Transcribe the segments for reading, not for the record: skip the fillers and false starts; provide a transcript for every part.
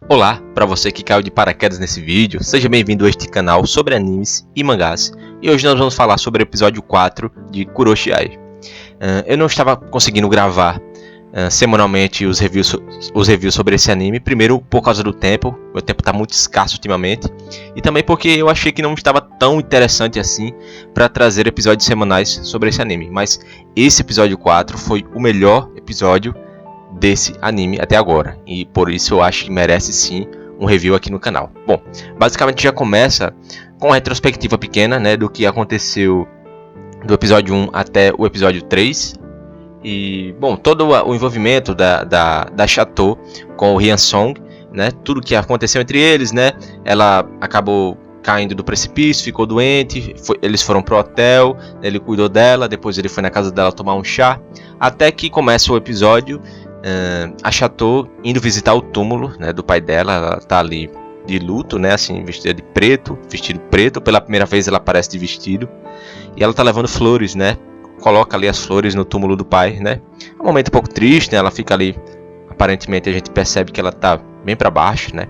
Olá, para você que caiu de paraquedas nesse vídeo, seja bem-vindo a este canal sobre animes e mangás. E hoje nós vamos falar sobre o episódio 4 de Kuroshi-ai. Eu não estava conseguindo gravar semanalmente os reviews sobre esse anime, primeiro por causa do tempo, meu tempo está muito escasso ultimamente, e também porque eu achei que não estava tão interessante assim para trazer episódios semanais sobre esse anime. Mas esse episódio 4 foi o melhor episódio desse anime até agora, e por isso eu acho que merece sim um review aqui no canal. Bom, basicamente já começa com uma retrospectiva pequena, né, do que aconteceu do episódio 1 até o episódio 3. E, bom, todo o envolvimento da Chateau com o Hyan-song, né, tudo que aconteceu entre eles, né, ela acabou caindo do precipício, ficou doente, eles foram pro hotel, ele cuidou dela, depois ele foi na casa dela tomar um chá, até que começa o episódio, a Chateau indo visitar o túmulo, né, do pai dela. Ela tá ali de luto, né, assim, vestida de preto, vestido preto, pela primeira vez ela aparece de vestido, e ela tá levando flores, né, coloca ali as flores no túmulo do pai, né, é um momento um pouco triste, né, ela fica ali, aparentemente a gente percebe que ela tá bem para baixo, né,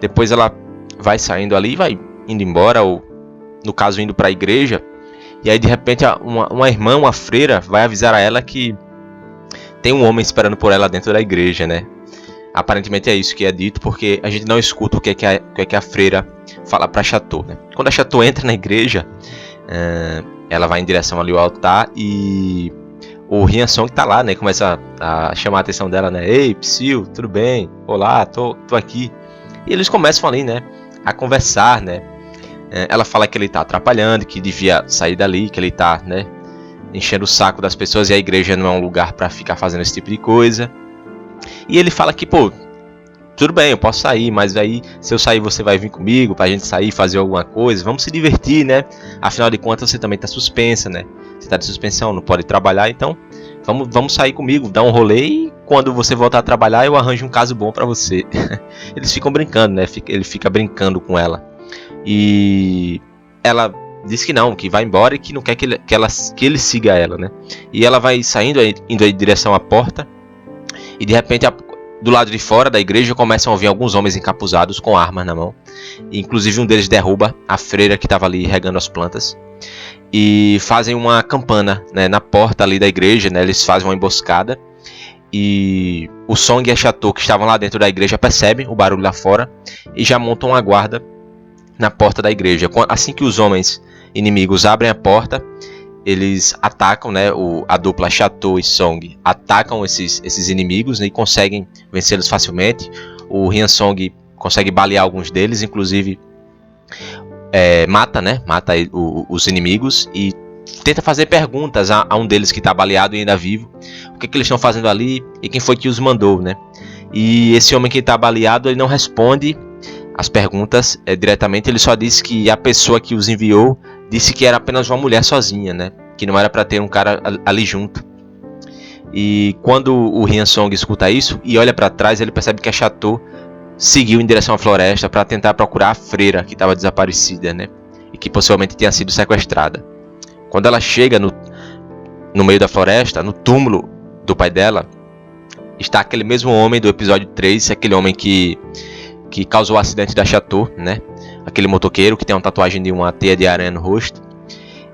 depois ela vai saindo ali, vai indo embora, ou no caso indo para a igreja, e aí de repente uma irmã, uma freira, vai avisar a ela que tem um homem esperando por ela dentro da igreja, né? Aparentemente é isso que é dito, porque a gente não escuta o que é que a freira fala pra Chateau, né? Quando a Chateau entra na igreja, ela vai em direção ali ao altar e o Hyan-song tá lá, né? Começa a chamar a atenção dela, né? Ei, Psyu, tudo bem? Olá, tô aqui. E eles começam ali, né, a conversar, né? Ela fala que ele tá atrapalhando, que devia sair dali, que ele tá, né, enchendo o saco das pessoas, e a igreja não é um lugar pra ficar fazendo esse tipo de coisa. E ele fala que, pô, tudo bem, eu posso sair, mas aí se eu sair você vai vir comigo pra gente sair, fazer alguma coisa, vamos se divertir, né? Afinal de contas você também tá suspensa, né? Você tá de suspensão, não pode trabalhar, então vamos sair comigo, dar um rolê, e quando você voltar a trabalhar eu arranjo um caso bom pra você. Eles ficam brincando, né? Ele fica brincando com ela. E ela diz que não, que vai embora e que não quer que ele siga ela, né? E ela vai saindo, indo em direção à porta, e de repente do lado de fora da igreja começam a vir alguns homens encapuzados com armas na mão. E, inclusive um deles derruba a freira que estava ali regando as plantas, e fazem uma campana, né, na porta ali da igreja, né? Eles fazem uma emboscada, e o Song e a Chateau, que estavam lá dentro da igreja, percebem o barulho lá fora e já montam uma guarda na porta da igreja. Assim que os homens inimigos abrem a porta, eles atacam, né, a dupla Chateau e Song atacam esses inimigos, né, e conseguem vencê-los facilmente. O Hyan-song consegue balear alguns deles, inclusive mata os inimigos, e tenta fazer perguntas a um deles que está baleado e ainda vivo, o que eles estão fazendo ali e quem foi que os mandou, né? E esse homem que está baleado, ele não responde as perguntas diretamente, ele só disse que a pessoa que os enviou disse que era apenas uma mulher sozinha, né? Que não era para ter um cara ali junto. E quando o Hyan-song escuta isso e olha para trás, ele percebe que a Chateau seguiu em direção à floresta para tentar procurar a freira que estava desaparecida, né? E que possivelmente tinha sido sequestrada. Quando ela chega no meio da floresta, no túmulo do pai dela, está aquele mesmo homem do episódio 3, aquele homem que causou o acidente da Chateau, né? Aquele motoqueiro que tem uma tatuagem de uma teia de aranha no rosto.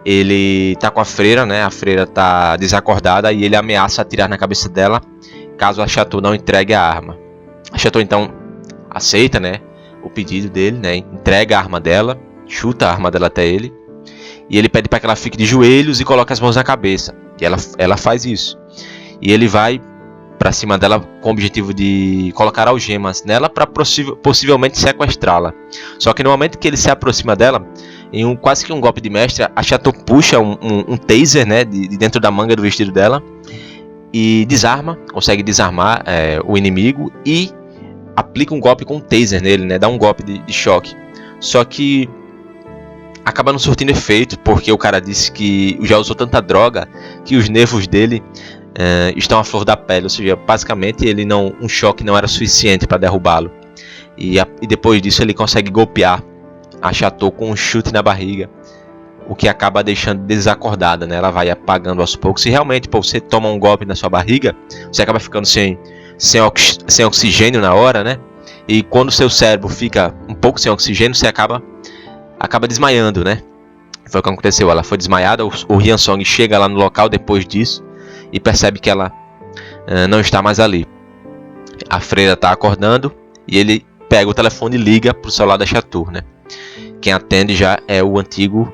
Ele tá com a freira, né? A freira tá desacordada e ele ameaça atirar na cabeça dela caso a Chateau não entregue a arma. A Chateau então aceita, né, o pedido dele, né? Entrega a arma dela, chuta a arma dela até ele, e ele pede para que ela fique de joelhos e coloque as mãos na cabeça. E ela faz isso. E ele vai para cima dela com o objetivo de colocar algemas nela para possivelmente sequestrá-la. Só que no momento que ele se aproxima dela, em quase que um golpe de mestre, a Chateau puxa um taser, né, de dentro da manga do vestido dela, e consegue desarmar o inimigo, e aplica um golpe com um taser nele, né, dá um golpe de choque. Só que acaba não surtindo efeito, porque o cara disse que já usou tanta droga que os nervos dele estão à flor da pele, ou seja, basicamente um choque não era suficiente para derrubá-lo. E depois disso ele consegue golpear a Chateau com um chute na barriga, o que acaba deixando desacordada, né? Ela vai apagando aos poucos. Se realmente você toma um golpe na sua barriga, você acaba ficando sem oxigênio na hora, né? E quando o seu cérebro fica um pouco sem oxigênio, você acaba desmaiando, né? Foi o que aconteceu, ela foi desmaiada, o Hyan Song chega lá no local depois disso e percebe que ela não está mais ali. A freira está acordando e ele pega o telefone e liga para o celular da Chateau, né? Quem atende já é o antigo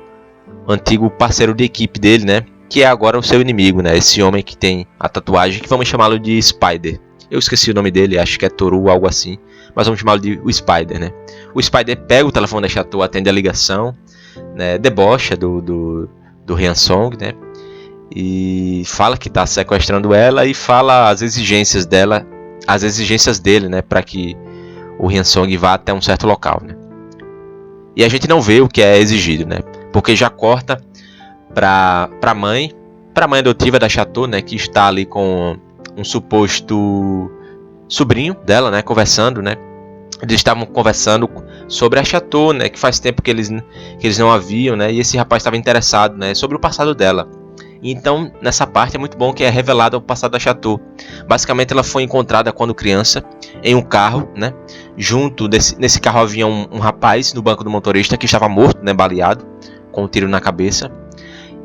parceiro de equipe dele, né? Que é agora o seu inimigo, né? Esse homem que tem a tatuagem, que vamos chamá-lo de Spider. Eu esqueci o nome dele, acho que é Toru, algo assim. Mas vamos chamá-lo de o Spider, né? O Spider pega o telefone da Chateau, atende a ligação, né? Debocha do Hyan Song, né? E fala que está sequestrando ela e fala as exigências dele, né? Para que o Hyan Song vá até um certo local, né? E a gente não vê o que é exigido, né? Porque já corta pra mãe adotiva da Chateau, né? Que está ali com um suposto sobrinho dela, né? Conversando, né? Eles estavam conversando sobre a Chateau, né? Que faz tempo que eles não a viam, né? E esse rapaz estava interessado, né? Sobre o passado dela. Então, nessa parte é muito bom que é revelado o passado da Chateau. Basicamente, ela foi encontrada quando criança em um carro, né? Junto nesse carro havia um rapaz no banco do motorista que estava morto, né? Baleado, com um tiro na cabeça.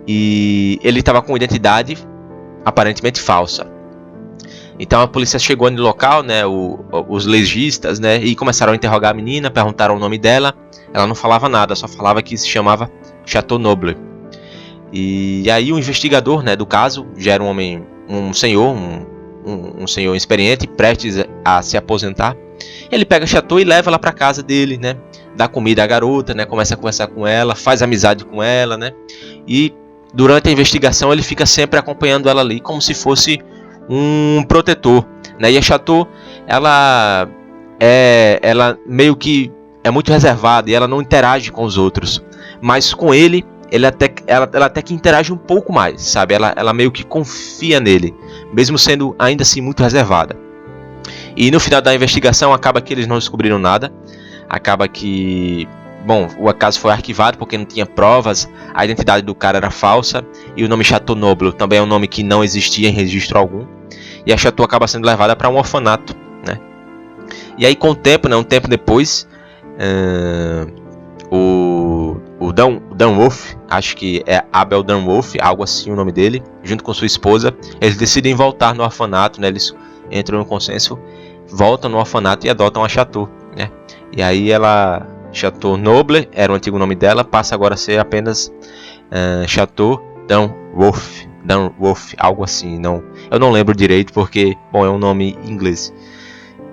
E ele estava com identidade aparentemente falsa. Então a polícia chegou no local, né? Os legistas, né? E começaram a interrogar a menina, perguntaram o nome dela. Ela não falava nada, só falava que se chamava Chateau Noble. E aí o investigador, né, do caso, já era um senhor experiente, prestes a se aposentar. Ele pega a Chateau e leva ela para casa dele, né? Dá comida à garota, né? Começa a conversar com ela, faz amizade com ela, né? E durante a investigação ele fica sempre acompanhando ela ali, como se fosse um protetor, né? E a Chateau, ela meio que é muito reservada e ela não interage com os outros, mas com ele ela até que interage um pouco mais, sabe? Ela meio que confia nele, mesmo sendo ainda assim muito reservada. E no final da investigação acaba que eles não descobriram nada. Acaba que, bom, o caso foi arquivado porque não tinha provas, a identidade do cara era falsa e o nome Chateau Noble também é um nome que não existia em registro algum. E a Chateau acaba sendo levada para um orfanato, né? E aí com o tempo, né, um tempo depois, o Dan Wolf, acho que é Abel Dan Wolf, algo assim o nome dele, junto com sua esposa, eles decidem voltar no orfanato, né? Eles entram no consenso, voltam no orfanato e adotam a Chateau, né? E aí Chateau Noble, era o antigo nome dela, passa agora a ser apenas Chateau Dan Wolf, algo assim, eu não lembro direito porque, bom, é um nome em inglês.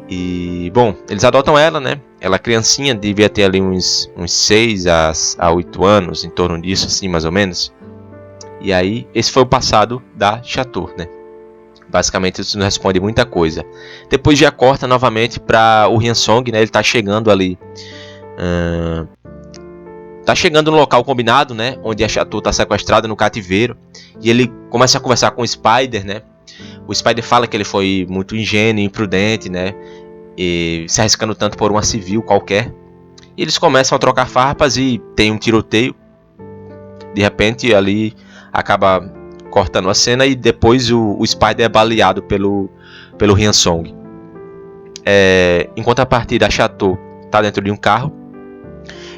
E, bom, eles adotam ela, né? Ela criancinha, devia ter ali uns 6 a 8 anos, em torno disso, assim, mais ou menos. E aí, esse foi o passado da Chateau, né? Basicamente, isso não responde muita coisa. Depois já corta novamente para o Hyan Song, né? Ele tá chegando ali. Tá chegando no local combinado, né? Onde a Chateau tá sequestrada no cativeiro. E ele começa a conversar com o Spider, né? O Spider fala que ele foi muito ingênuo, imprudente, né? E se arriscando tanto por uma civil qualquer. E eles começam a trocar farpas e tem um tiroteio. De repente ali acaba cortando a cena e depois o Spider é baleado pelo Hyan Song. Em contrapartida, a Chateau tá dentro de um carro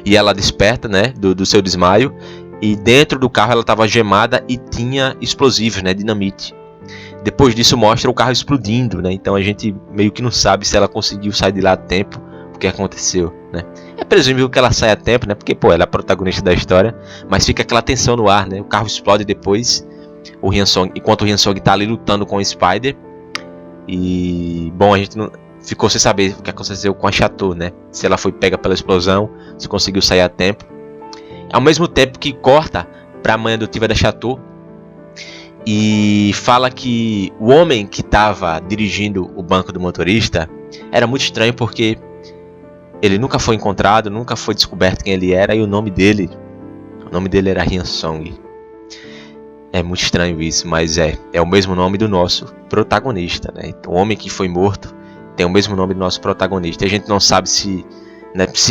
e ela desperta, né, do seu desmaio. E dentro do carro ela estava gemada e tinha explosivos, né, dinamite. Depois disso mostra o carro explodindo, né? Então a gente meio que não sabe se ela conseguiu sair de lá a tempo, o que aconteceu, né? É presumível que ela saia a tempo, né? Porque, pô, ela é a protagonista da história, mas fica aquela tensão no ar, né? O carro explode depois, enquanto o Hyan Song tá ali lutando com o Spider. E, bom, a gente não ficou sem saber o que aconteceu com a Chateau, né? Se ela foi pega pela explosão, se conseguiu sair a tempo. Ao mesmo tempo que corta para a mãe adotiva da Chateau e fala que o homem que estava dirigindo o banco do motorista era muito estranho porque ele nunca foi encontrado, nunca foi descoberto quem ele era e o nome dele era Hyan Song. É muito estranho isso, mas é o mesmo nome do nosso protagonista, né? Então, o homem que foi morto tem o mesmo nome do nosso protagonista. E a gente não sabe se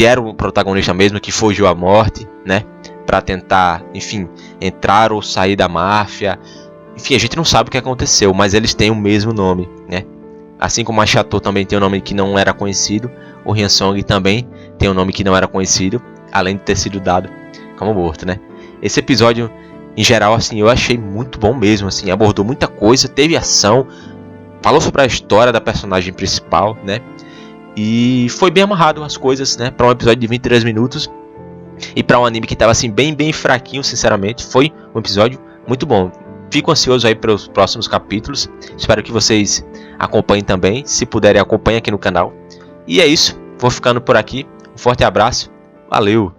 era o protagonista mesmo que fugiu à morte, né? Para tentar, enfim, entrar ou sair da máfia. Enfim, a gente não sabe o que aconteceu, mas eles têm o mesmo nome, né? Assim como a Chateau também tem um nome que não era conhecido, O Hyansong também tem um nome que não era conhecido, além de ter sido dado como morto, né? Esse episódio, em geral, assim, eu achei muito bom mesmo, assim, abordou muita coisa, teve ação, falou sobre a história da personagem principal, né? E foi bem amarrado as coisas, né? Para um episódio de 23 minutos e para um anime que estava assim bem fraquinho, sinceramente, foi um episódio muito bom. Fico ansioso aí para os próximos capítulos. Espero que vocês acompanhem também. Se puderem, acompanhem aqui no canal. E é isso. Vou ficando por aqui. Um forte abraço. Valeu!